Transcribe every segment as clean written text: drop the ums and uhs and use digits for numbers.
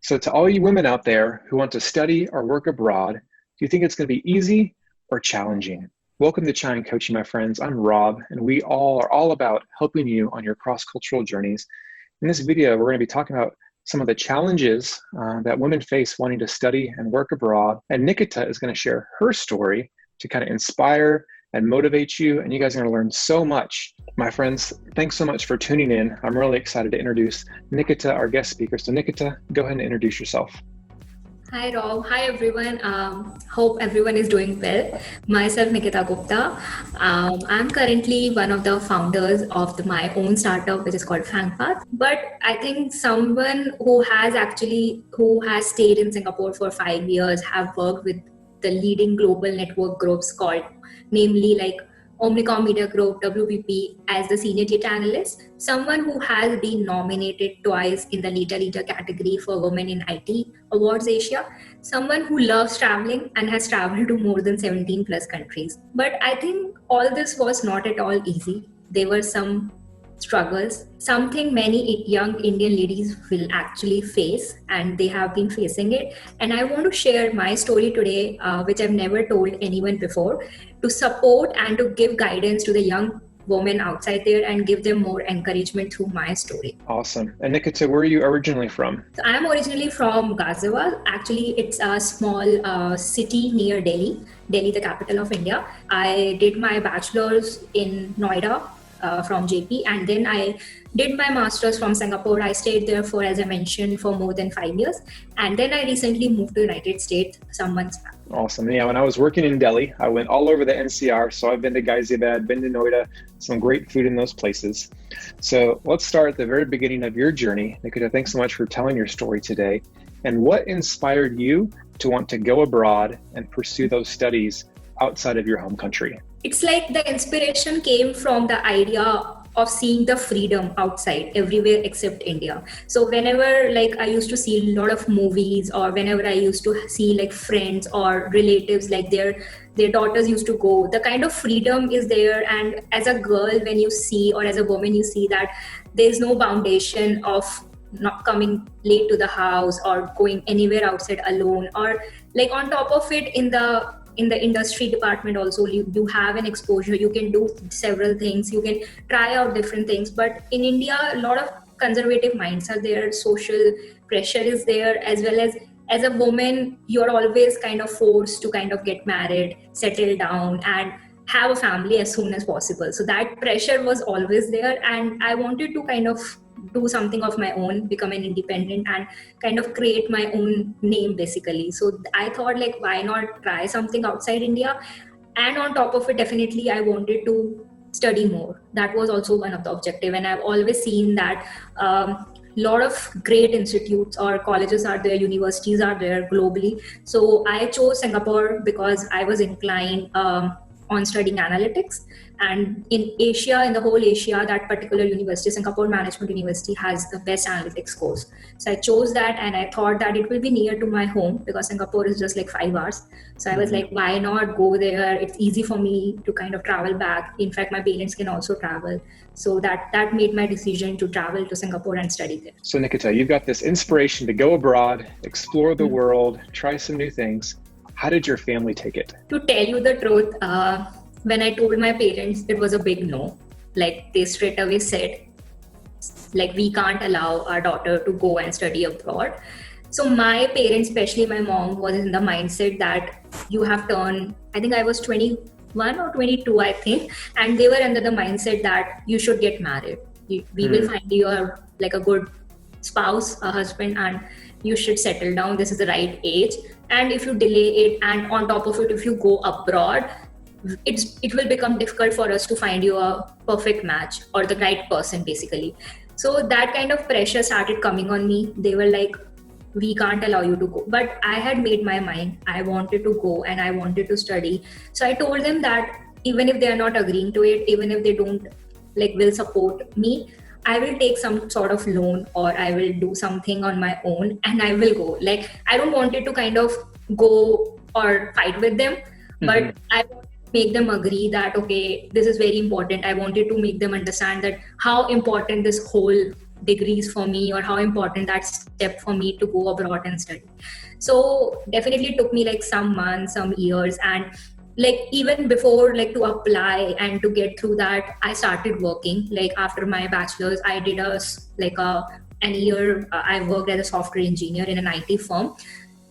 So to all you women out there who want to study or work abroad, do you think it's going to be easy or challenging? Welcome to China Coaching, my friends. I'm Rob, and we all are all about helping you on your cross-cultural journeys. In this video, we're going to be talking about some of the challenges that women face wanting to study and work abroad. And Nikita is going to share her story to kind of inspire and motivate you. And you guys are going to learn so much. My friends, thanks so much for tuning in. I'm really excited to introduce Nikita, our guest speaker. So Nikita, go ahead and introduce yourself. Hi Rob, hi everyone. Hope everyone is doing well. Myself Nikita Gupta. I'm currently one of the founders of my own startup, which is called FangPath. But I think someone who has stayed in Singapore for 5 years, have worked with the leading global network groups called, namely like Omnicom Media Group, WPP, as the senior data analyst, someone who has been nominated twice in the Leader category for Women in IT Awards Asia, someone who loves traveling and has traveled to more than 17 plus countries. But I think all this was not at all easy. There were some struggles, something many young Indian ladies will actually face, and they have been facing it. And I want to share my story today, which I've never told anyone before, to support and to give guidance to the young women outside there and give them more encouragement through my story. Awesome. And Nikita, where are you originally from? So I'm originally from Ghaziabad. Actually, it's a small city near Delhi, the capital of India. I did my bachelor's in Noida, from JP, and then I did my master's from Singapore. I stayed there for, as I mentioned, for more than 5 years, and then I recently moved to the United States some months back. Awesome. Yeah, when I was working in Delhi, I went all over the NCR. So I've been to Ghaziabad, been to Noida, some great food in those places. So let's start at the very beginning of your journey. Nikita, thanks so much for telling your story today. And what inspired you to want to go abroad and pursue those studies outside of your home country? It's like the inspiration came from the idea of seeing the freedom outside everywhere except India. So whenever like I used to see a lot of movies, or whenever I used to see like friends or relatives, like their daughters used to go, the kind of freedom is there. And as a girl, when you see, or as a woman, you see that there's no foundation of not coming late to the house or going anywhere outside alone, or like on top of it, in the industry department also, you have an exposure, you can do several things, you can try out different things. But in India, a lot of conservative minds are there, social pressure is there, as well as a woman, you're always kind of forced to kind of get married, settle down, and have a family as soon as possible. So that pressure was always there, and I wanted to kind of do something of my own, become an independent, and kind of create my own name basically. So I thought, like, why not try something outside India? And on top of it, definitely I wanted to study more. That was also one of the objective. And I've always seen that lot of great institutes or colleges are there, universities are there globally. So I chose Singapore because I was inclined on studying analytics. And in Asia, in the whole Asia, that particular university, Singapore Management University, has the best analytics course. So I chose that, and I thought that it will be near to my home because Singapore is just like 5 hours. So I was like, why not go there? It's easy for me to kind of travel back. In fact, my parents can also travel. So that made my decision to travel to Singapore and study there. So Nikita, you've got this inspiration to go abroad, explore the world, try some new things. How did your family take it? To tell you the truth, when I told my parents, it was a big no. Like, they straight away said, like, we can't allow our daughter to go and study abroad. So my parents, especially my mom, was in the mindset that you have turned, I think I was 21 or 22, I think. And they were under the mindset that you should get married. We will find you like a good spouse, a husband, and you should settle down. This is the right age. And if you delay it, and on top of it, if you go abroad, it will become difficult for us to find you a perfect match or the right person basically. So that kind of pressure started coming on me. They were like, we can't allow you to go. But I had made my mind. I wanted to go and I wanted to study. So I told them that even if they are not agreeing to it, even if they don't will support me, I will take some sort of loan, or I will do something on my own and I will go. Like, I don't want it to kind of go or fight with them, but I want to make them agree that, okay, this is very important. I wanted to make them understand that how important this whole degrees for me, or how important that step for me to go abroad and study. So definitely took me like some months, some years, and like even before like to apply and to get through that, I started working. Like after my bachelor's, I did an year. I worked as a software engineer in an IT firm,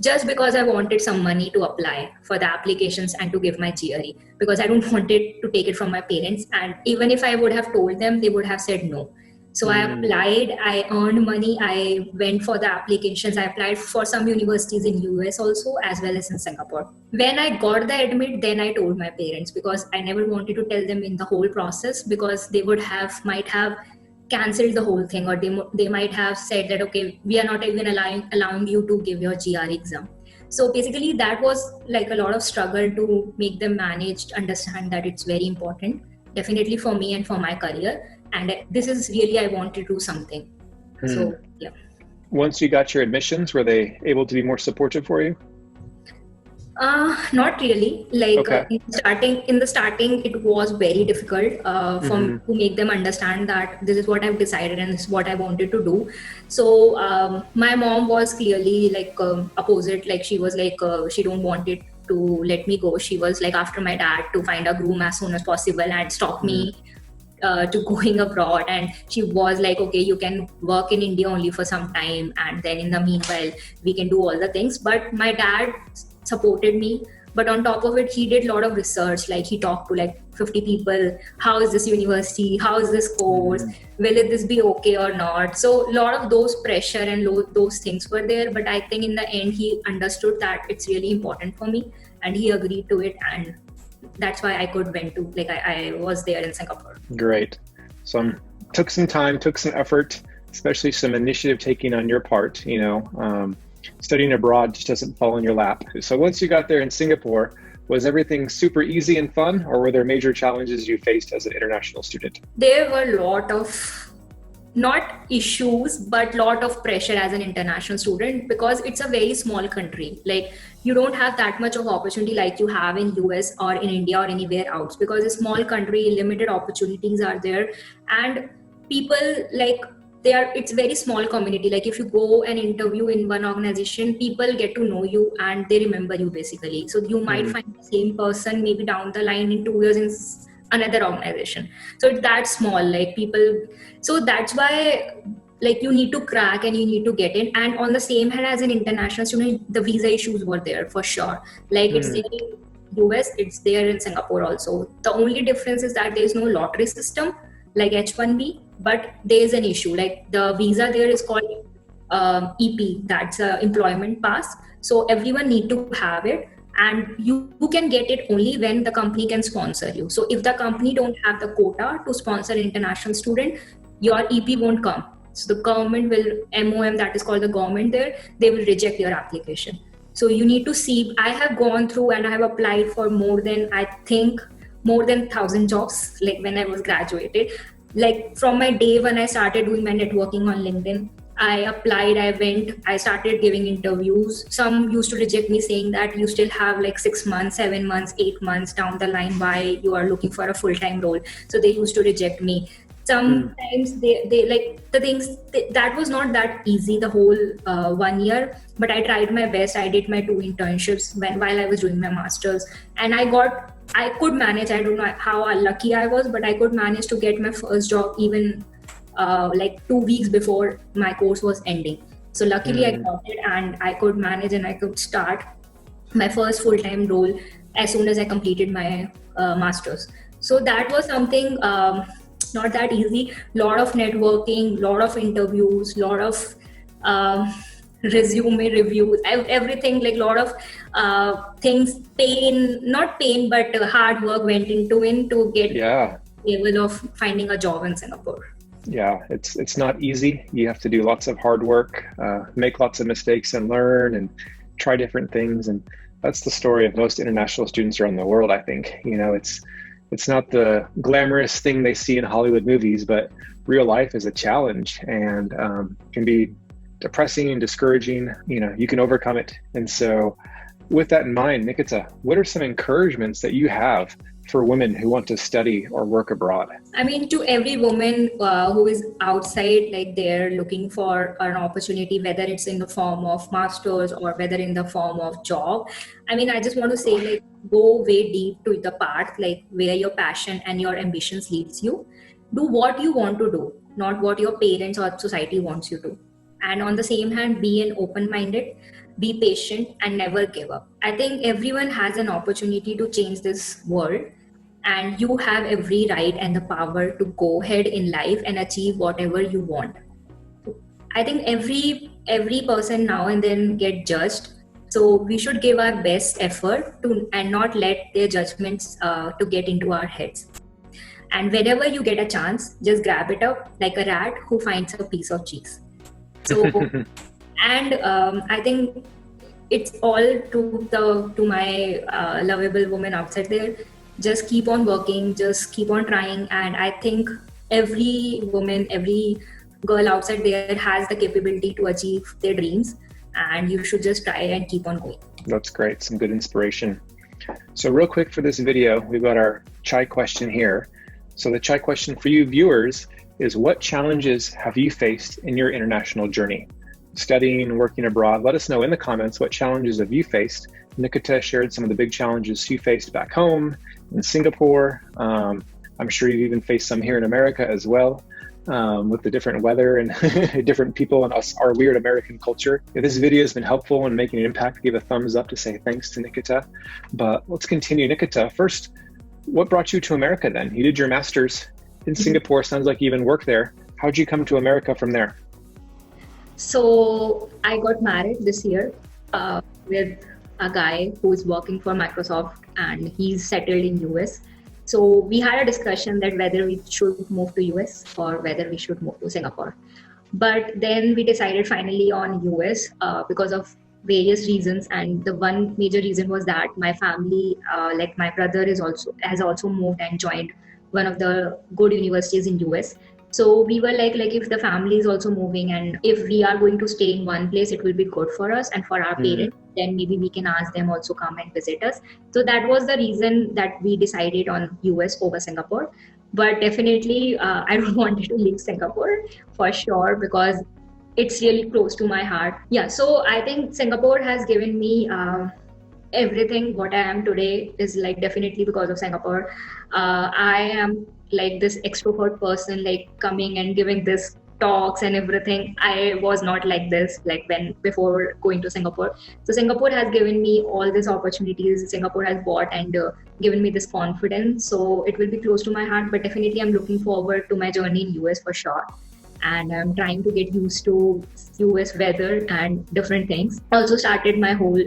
just because I wanted some money to apply for the applications and to give my GRE, because I don't wanted to take it from my parents. And even if I would have told them, they would have said no. So I applied, I earned money, I went for the applications, I applied for some universities in US also, as well as in Singapore. When I got the admit, then I told my parents, because I never wanted to tell them in the whole process, because they might have cancelled the whole thing, or they might have said that, okay, we are not even allowing you to give your GRE exam. So basically that was like a lot of struggle to make them manage, understand that it's very important, definitely for me and for my career. And this is really, I want to do something. So yeah. Once you got your admissions, were they able to be more supportive for you? Not really. Like Okay. in the starting, it was very difficult to make them understand that this is what I've decided and this is what I wanted to do. So my mom was clearly like opposite. Like she was like she don't want it to let me go. She was like after my dad to find a groom as soon as possible and stop me to going abroad. And she was like, okay, you can work in India only for some time, and then in the meanwhile we can do all the things. But my dad supported me, but on top of it, he did a lot of research. Like he talked to like 50 people, how is this university, how is this course, will this be okay or not. So a lot of those pressure and those things were there, but I think in the end he understood that it's really important for me, and he agreed to it. And that's why I I was there in Singapore. Great. So took some time, took some effort, especially some initiative taking on your part. Studying abroad just doesn't fall in your lap. So once you got there in Singapore, was everything super easy and fun, or were there major challenges you faced as an international student? There were a lot of, not issues, but lot of pressure as an international student, because it's a very small country. Like you don't have that much of opportunity like you have in US or in India or anywhere else, because a small country, limited opportunities are there. And people like, it's very small community. Like if you go and interview in one organization, people get to know you and they remember you basically. So you might find the same person maybe down the line in 2 years in another organization. So it's that small, like people. So that's why like you need to crack and you need to get in. And on the same hand, as an international student, the visa issues were there for sure. Like it's there in US, it's there in Singapore also. The only difference is that there is no lottery system like H1B, but there is an issue. Like the visa there is called EP, that's employment pass. So everyone need to have it, and you can get it only when the company can sponsor you. So if the company don't have the quota to sponsor an international student, your EP won't come. So the government will, MOM, that is called the government there, they will reject your application. So you need to see, I have gone through and I have applied for more than 1,000 jobs, like when I was graduated. Like from my day when I started doing my networking on LinkedIn, I applied, I started giving interviews. Some used to reject me saying that you still have like 6 months, 7 months, 8 months down the line, why you are looking for a full-time role. So they used to reject me. Sometimes they like the things that was not that easy the whole 1 year, but I tried my best. I did my 2 internships while I was doing my master's, and I could manage. I don't know how lucky I was, but I could manage to get my first job even like 2 weeks before my course was ending. So luckily I got it, and I could manage and I could start my first full-time role as soon as I completed my master's. So that was something not that easy. Lot of networking, lot of interviews, lot of resume reviews, everything, like lot of things, not pain, but hard work went to get able of finding a job in Singapore. Yeah, it's not easy. You have to do lots of hard work, make lots of mistakes and learn and try different things. And that's the story of most international students around the world, I think. It's not the glamorous thing they see in Hollywood movies, but real life is a challenge and can be depressing and discouraging. You can overcome it. And so with that in mind, Nikita, what are some encouragements that you have for women who want to study or work abroad? I mean, to every woman who is outside, like they're looking for an opportunity, whether it's in the form of masters or whether in the form of job. I mean, I just want to say, like, go way deep to the path, like where your passion and your ambitions leads you. Do what you want to do, not what your parents or society wants you to. And on the same hand, be an open-minded, be patient, and never give up. I think everyone has an opportunity to change this world, and you have every right and the power to go ahead in life and achieve whatever you want. I think every person now and then get judged, so we should give our best effort to and not let their judgments to get into our heads. And whenever you get a chance, just grab it up like a rat who finds a piece of cheese. So and I think it's all to my lovable women outside there. Just keep on working, just keep on trying, and I think every woman, every girl outside there has the capability to achieve their dreams, and you should just try and keep on going. That's great, some good inspiration. So real quick for this video, we've got our chai question here. So the chai question for you viewers is, what challenges have you faced in your international journey? Studying and working abroad, let us know in the comments what challenges have you faced. Nikita shared some of the big challenges she faced back home in Singapore. I'm sure you've even faced some here in America as well, with the different weather and different people and our weird American culture. If this video has been helpful and making an impact, give a thumbs up to say thanks to Nikita. But let's continue. Nikita, first, what brought you to America then? You did your master's in Singapore. Sounds like you even worked there. How'd you come to America from there? So I got married this year with a guy who is working for Microsoft, and he's settled in US. So we had a discussion that whether we should move to US or whether we should move to Singapore. But then we decided finally on US because of various reasons, and the one major reason was that my family, like my brother, has also moved and joined one of the good universities in US. So we were like if the family is also moving and if we are going to stay in one place, it will be good for us and for our parents. Then maybe we can ask them also come and visit us. So that was the reason that we decided on US over Singapore. But definitely, I don't want to leave Singapore for sure because it's really close to my heart. Yeah, so I think Singapore has given me everything what I am today is like definitely because of Singapore. I am like this extrovert person, like coming and giving this talks and everything. I was not like this like before going to Singapore. So Singapore has given me all these opportunities. Singapore has bought and given me this confidence. So it will be close to my heart, but definitely I'm looking forward to my journey in US for sure. And I'm trying to get used to US weather and different things. Also started my whole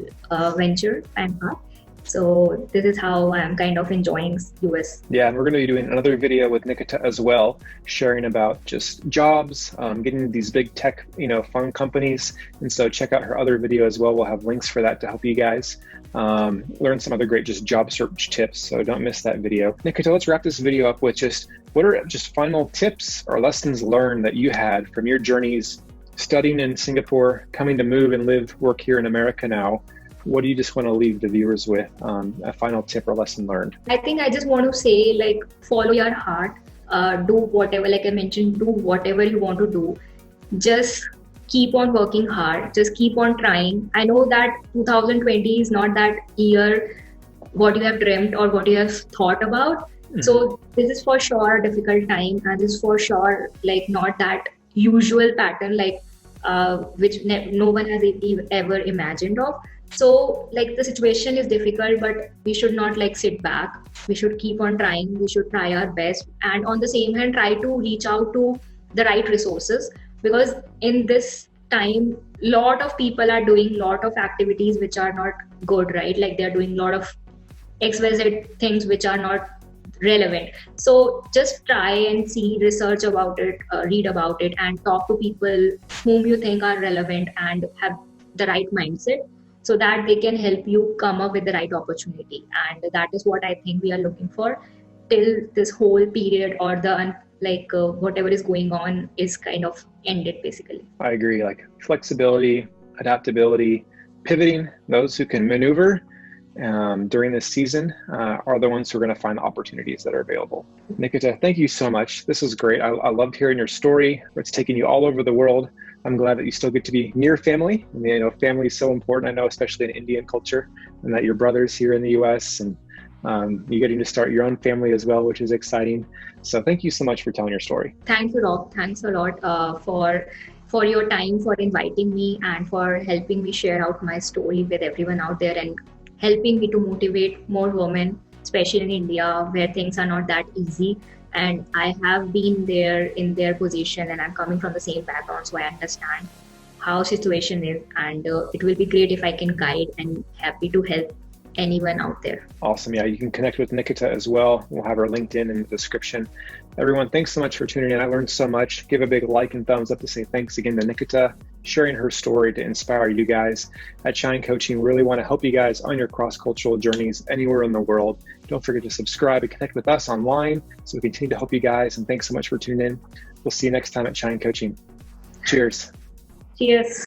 venture and path. So this is how I'm kind of enjoying US. Yeah, and we're going to be doing another video with Nikita as well, sharing about just jobs, getting these big tech, fun companies. And so check out her other video as well. We'll have links for that to help you guys learn some other great just job search tips. So don't miss that video. Nikita, let's wrap this video up with just what are just final tips or lessons learned that you had from your journeys studying in Singapore, coming to move and work here in America now. What do you just want to leave the viewers with, a final tip or lesson learned? I think I just want to say, like, follow your heart, do whatever, like I mentioned, do whatever you want to do. Just keep on working hard, just keep on trying. I know that 2020 is not that year what you have dreamt or what you have thought about. Mm-hmm. So this is for sure a difficult time, and this is for sure like not that usual pattern like which no one has ever imagined of. So like the situation is difficult, but we should not like sit back. We should keep on trying. We should try our best, and on the same hand try to reach out to the right resources, because in this time lot of people are doing lot of activities which are not good, right? Like they're doing a lot of XYZ things which are not relevant. So just try and see, research about it, read about it, and talk to people whom you think are relevant and have the right mindset, so that they can help you come up with the right opportunity. And that is what I think we are looking for till this whole period or the whatever is going on is kind of ended basically. I agree, like flexibility, adaptability, pivoting, those who can maneuver during this season are the ones who are going to find the opportunities that are available. Nikita, thank you so much. This was great. I loved hearing your story. It's taken you all over the world. I'm glad that you still get to be near family. Family is so important. I know, especially in Indian culture, and that your brother's here in the U.S. and you're getting to start your own family as well, which is exciting. So thank you so much for telling your story. Thank you, Rob. Thanks a lot for your time, for inviting me, and for helping me share out my story with everyone out there, and helping me to motivate more women, especially in India, where things are not that easy. And I have been there in their position, and I'm coming from the same background, so I understand how situation is. And it will be great if I can guide, and happy to help anyone out there. Awesome. Yeah, you can connect with Nikita as well. We'll have her LinkedIn in the description. Everyone, thanks so much for tuning in. I learned so much. Give a big like and thumbs up to say thanks again to Nikita, sharing her story to inspire you guys. At Shine Coaching, we really want to help you guys on your cross-cultural journeys anywhere in the world. Don't forget to subscribe and connect with us online so we continue to help you guys. And thanks so much for tuning in. We'll see you next time at Shine Coaching. Cheers. Cheers.